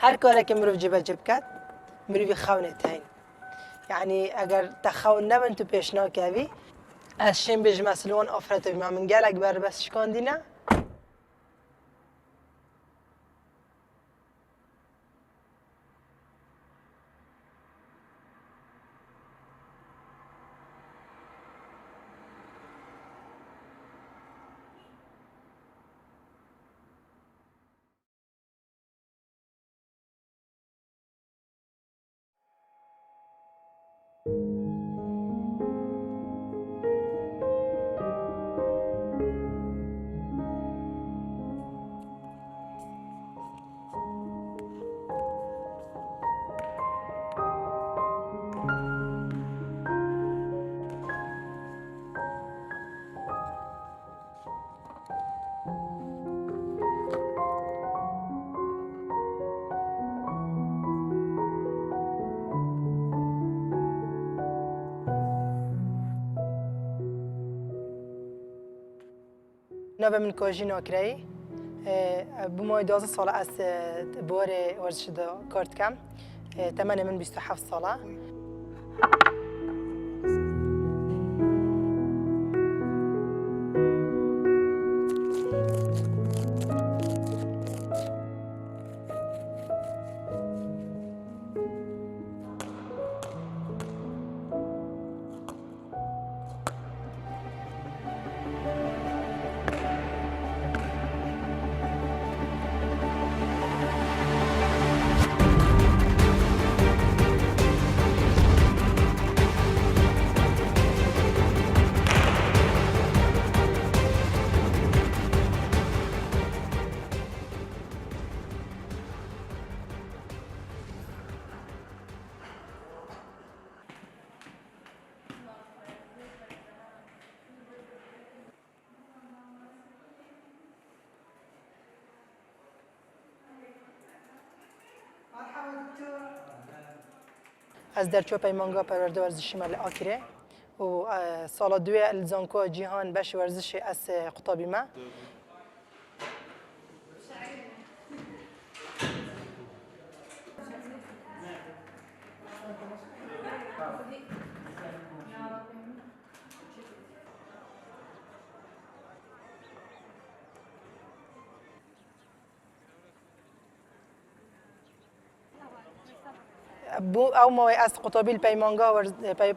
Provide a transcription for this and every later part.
هر کاری که مروف جبه جب کرد مروفی خونه تاین یعنی اگر تخون نبن تو پیشنا کوی از شیم بیش مسلوان آفرتوی ما من گلک بر بس شکاندی نه نوه من کاجی ناکرایی بمای 12 ساله از بار ورزش دا کارت کم تمنی من 27 ساله از در چوب پیمانگا پرورده ورزشی مال آکره و سال دوی الزانکو جهان باش ورزشی از قطبی ما بو او موی از قطبی پیمانگا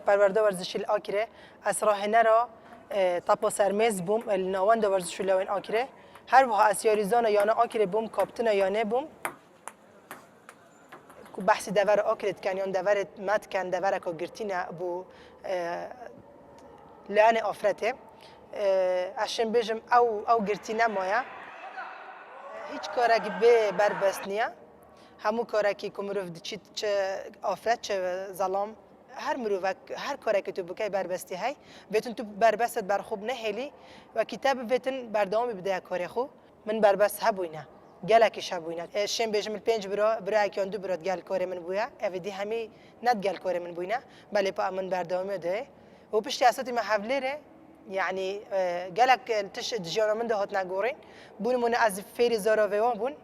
پرورده ورزشی آکره از راه نرا تاپو سرمیز بوم النوان ورزشی لوین آکره هر وها اسیاریزان یا نه آکره بوم کاپتن یا نه بوم کو بحث دور آکرت کن یا دور مت کن دور کو گرتینا بو لعنه آفرته اشم بجم او گرتینا مایا هیچ کاری به بر بس نیا همو کاری که کمروف دچیت چه آفرت چه ظلام هر مروف هر کاری که تو بکی بربستی هی بتون تو بربست بر خوب نهلی و کتاب بتون بردام بده کاری خو من بربست هبوینه گلکش هبوینه شم بجم الپنج برا کیان دو برات گل کاری من بویا افدی همی ند گل کاری من بوینه بله پا من بردام ده و پشتی اساتی ما حفلره يعني قالك تش دجانا من ده هات ناقورين بون من از فيري زارا ويوان بون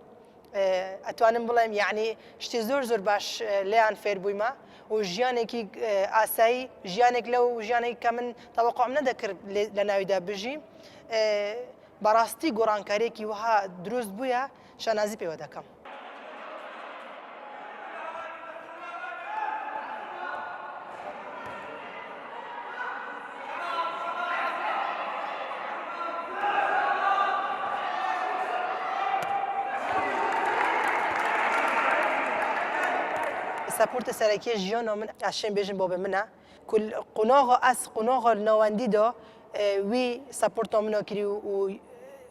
اتوانم بلایم يعني شتي زور باش لان فير بويما وجيانك اساي جيانك لو جيانك كمن توقع من ذكر لنا يدا بجي براستي قران كاريكي وها دروز بويا شنازي بيودكم سپورت سرکی جیان من اشم بیشم باب منه کل قناغ نواندی دا وی سپورت آمنا کری و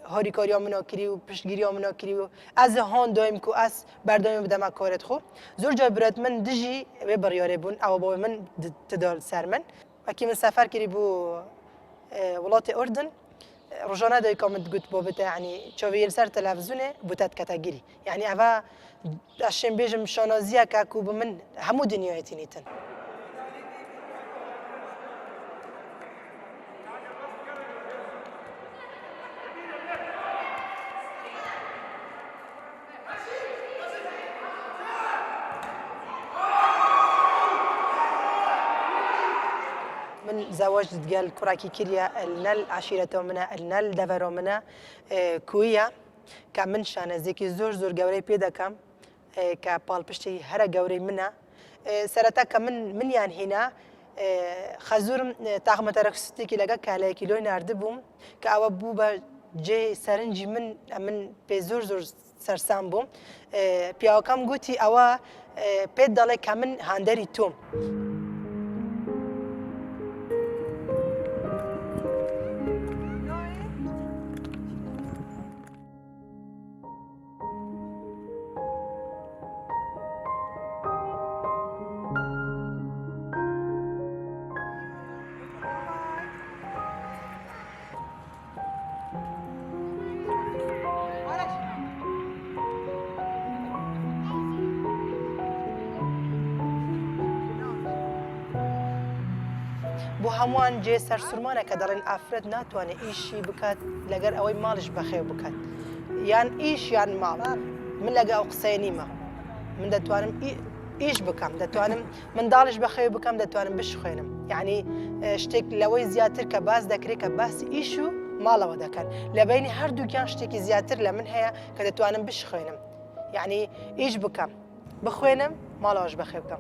هاریکاری آمنا کری و پشتگیری آمنا کری و از هان دایم کو از بردایم بدم کارت خو زور جای برات من دجی و بریاره بون او باب من تدار سر من وکی من سفر کری بو ولات اردن روزانه دای کامنت گوت بابته يعني چاویل سر تلفزیونه بوتت کاتگیری يعني اوا اشم بیشم شانازیه که کوب من همو دنیایتی نیتن من زواج دقال كراكي كريا النال عشيرته منا النال دفرو منا كويا كمن شان زيكي زور جوري بيدا كم كبال بشتي هرا جوري منا سرتا كمن يعني هنا خزورم تاخم تركستي كي كهلا كيلو ناردبوم كأو بوبا جي سرنجي من بزور سرسام بوم بياو كم قوتي أوا بيد داله كمن هاندري توم بو همان جه سرسرمانه که دارن افراد ناتوانه ایشی بکات لگر اوی مالش بخیو بکات یان ایش یان مال من لگه او قصینی ما من دتوانم ایش بکم دتوانم من دالش بخیو بکم دتوانم بشخوینم یعنی شتک لوی زیاتر که باز دکری که باز ایشو مالا و دکن لبینی هر دوکان شتکی زیاتر لمن هیا که دتوانم بشخوینم یعنی ایش بکم بخوینم مالاش بخیو بکم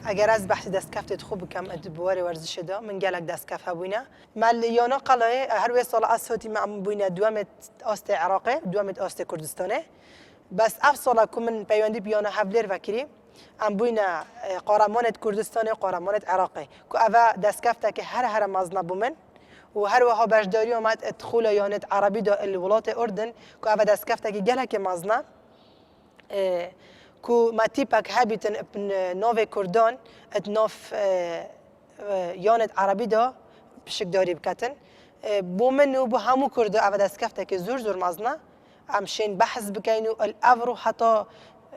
اگر از بحث دستکفت خوب کم ادبواری ورزش دا من گلک دستکف هبوینا مال یانا قلعه هر وی سال اساتی معم بوینا دوامت آست عراقه دوامت آست کردستانه بس افصل کم من پیوندی بیانا حبلر وکری ام بوینا قهرمانت کردستانه قهرمانت عراقه که اوا دستکفت که هر مزنا بومن و هر وها بجداری اومد ادخول یانت عربی دا الولات اردن که اوا دستکفت که گلک مزنا کو ما تیپک هبیتن نوع کردان ات نوف یانت عربی دا بشک داری بکتن بو منو بو همو کرده اول دستکفته که زور مزنا امشین بحث بکینو الافرو حتی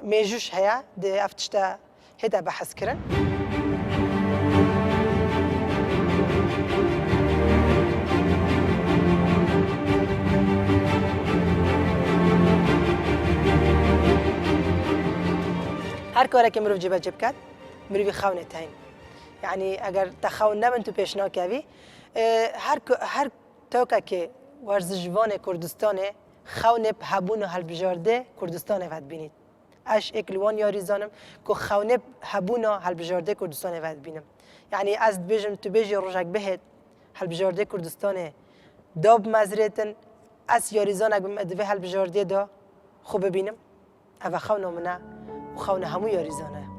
میجوش هیا ده افتشتا هدا بحث کرن هر کاری که مروف جب کرد مروفی خونه تاین یعنی اگر تخون نبند تو پیشنا کوی هر توکا که ورزشوان کردستانه خونه هبون و هلبجارده کردستانه ود بینید اش اکلوان یاری زانم که خونه هبون و هلبجارده کردستانه ود بینم یعنی از بیجم تو بیجی روزک بهت هلبجارده کردستانه داب مزرتن از یاری زانک بم ادوه هلبجارده دا خوب ببینم اول خونه منه و خونه همو یاری زانه